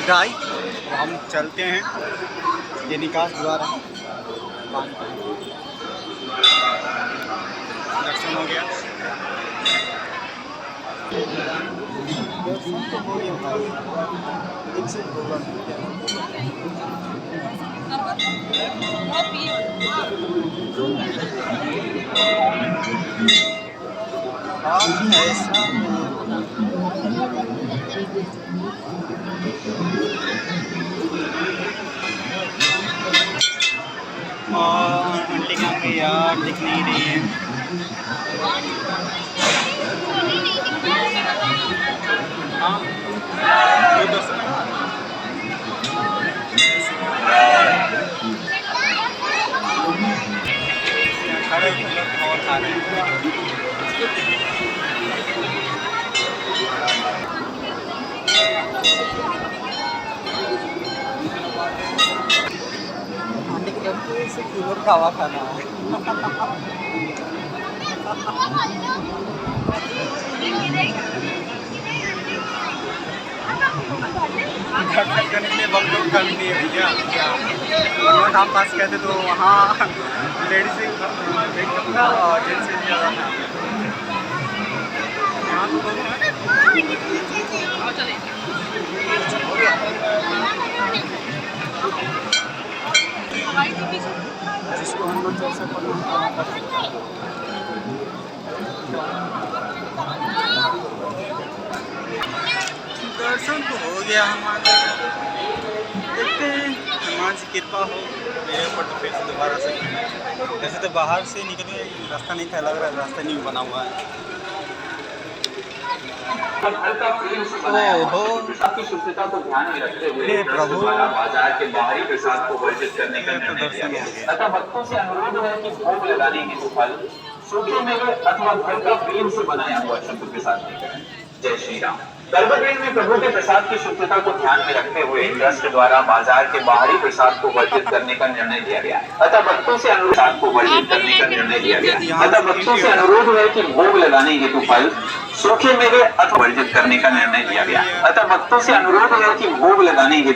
गाय हम चलते हैं। ये निकास द्वार है, दर्शन हो गया। दर्शन तो हो गया भाई, एक से प्रोग्राम हो गया। ऐसा आंटी कहाँ पे यार, दिख नहीं रही है। हाँ कोई दर्शन है? खड़े और खा रहे हैं। आने के लिए से कूलर का हवा खाना है। करने के लिए बम लोग करनी है भैया। क्या काम पास कहते तो वहाँ लेडीज से और जेंट्स से ज़्यादा था। यहाँ तो दोनों है। जिसको हम लोग जैसे दर्शन तो हो गया हमारा। देखते हैं हमारी कृपा हो मेरे ऊपर तो फिर से दोबारा से। वैसे तो बाहर से निकलने रास्ता नहीं था, लग रहा है रास्ता नहीं बना हुआ है। ओहो शुद्धता को ध्यान में रखते हुए प्रभु, बाजार के बाहरी प्रसाद को वर्जित करने का निर्णय लिया गया। अतः भक्तों से अनुरोध है कि भोग लगाने हेतु फल सूखे मेवे अथवा घर का प्रेम से बनाया हुआ शुद्ध प्रसाद लेकर। जय श्री राम। गर्भगृह में प्रभु के प्रसाद की शुद्धता को ध्यान में रखते हुए ट्रस्ट द्वारा बाजार के बाहरी प्रसाद को वर्जित करने का निर्णय लिया गया। अतः भक्तों से अनुरोध को वर्जित करने का निर्णय लिया गया। अतः भक्तों से अनुरोध है कि भोग लगाने हेतु फल सूखे मेवे अथवा वर्जित करने का निर्णय लिया गया। अतः भक्तों से अनुरोध है कि भोग लगाने हेतु